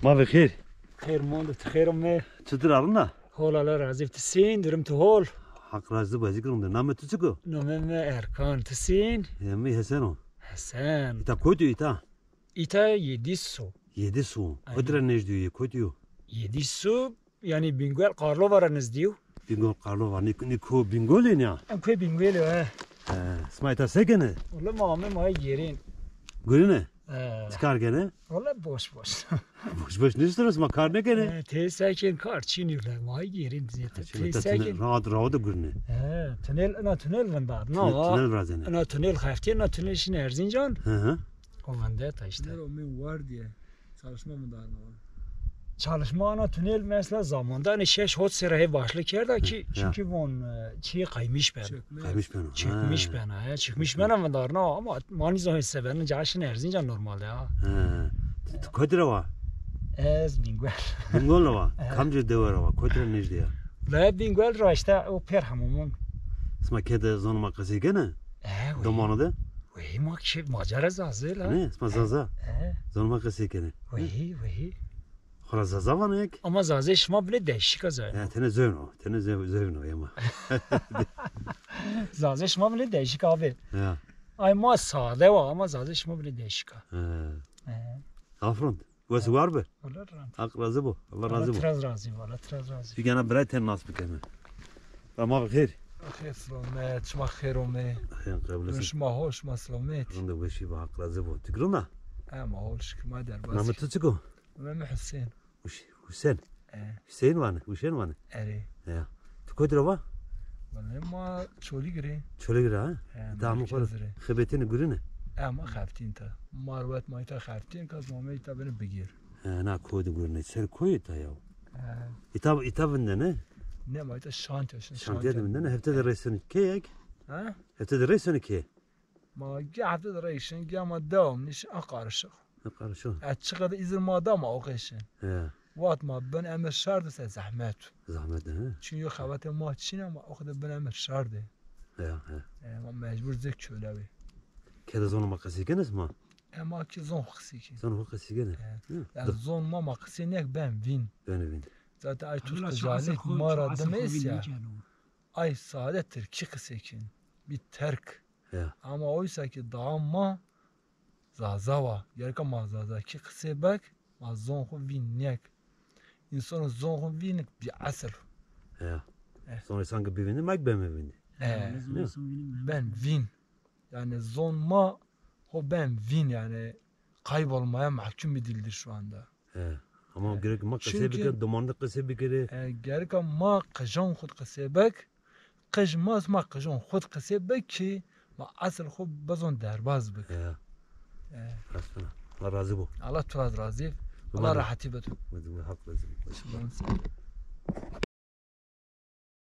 ما بخیر. خیر ماند خیرم می. چطور آرنا؟ حال الله رازی تسین درم تو حال. حق رازی بازی کردم. نام تو چیکو؟ نام ارکان تسین. می حسنو. حسن. ایتا کدی ایتا؟ ایتا یدیسو. یدیسو. کدرن نجدیو کدیو؟ یدیسو یعنی بینگول قارلو وارنزدیو. بینگول قارلو وار نیکو بینگولی نیا. ام کوی بینگولی ها. اسمای تا سگنه؟ والله مامه مای گیرین. گرینه؟ چیکار کنه؟ والله باش. باش نیست درست ما کار نکنه. تیساکن کار چی نیوله مای گیرین زیاد. تیساکن. راد گرینه. تونل من بعد نه. تونل برازنه. نه تونل خفتی نه تونلش نرزین جان. Komanda işte. Çalışma ana tünel mesela zamanda hani 6 hot sıraya başlı kerda ki çünkü von çiğ kaymış ben. Çıkmış ben ha. Çıkmış ben ama darna ama mani zaman sebenin caşın erzince normalde ha. Kodra var. Ez bingwel. Bingwel var. Kamcı devar var. Kodra nejdi ya. La bingwel ra işte o per hamumun. Sma kede zonuma kası gene. Domanada. وهي ما كشف ماجرا زازل نه اسمها زازا زون ما قصي كده وهي خلاص زازا وانك اما زازش ما بله دشك زاي تنه زونو يما زازش ما بله دشك abi ya ay ma sade var ama زازش ما بله دشك afront واسو واربه والله رام حق razı bu Allah razı bu تراز razı والله تراز razı في انا بريت الناس بكمل ما بخير خير سلامات شما خيرومي خير قبل شما هوش ما سلامات عنده وشي بحق razı bu تقرنا ما هوش ما دار بس ما تتسكو ما حسين وش حسين حسين وانا وشين وانا اري يا تقدر وا والله ما شولي قري شولي قري ها دام خبيتين قرينا ما خافتين انت ماروات ما انت خافتين كاز مامي انت بن بغير انا كود قرينا سر كويتا يا يتاب عندنا Ne ma ita şantiyo شانتيات مننا هبتدي الرئيسون كيك ها هبتدي الرئيسون كي ما قاعد الرئيسون قام الدوام نش اقارشق اقارشو اتشغل اذا ما دام اوقيشن وات ما بن امر شرد زحمات ها çünkü خواته ما تشينا ما اخذ بن امر شرد ما مجبور زك شولاوي كذا زون ما قسيكن اسمه اما كي زون خسيكي زون قسيكن زون ما قسينك ben vin zaten ay tutkucalık mara demeyiz ya. Ay saadettir ki kısekin. Bir terk. Ama oysa ki dağma zazava. Gerek ama zaza ki kısebek ma zonhu vinnek. İnsanın zonhu vinnek bir asır. Sonra sanki bir vindi mak ben mi vindi? Ben vin. Yani zonma o ben vin yani kaybolmaya mahkum edildi şu anda. ama gerek ma qise bikir domanda qise bikir gerek ma qajon khud qise bek qaj ma qajon khud qise bek ki ma asl khud bazon darbaz bek Allah razı bu Allah razı Allah rahati betu hak razı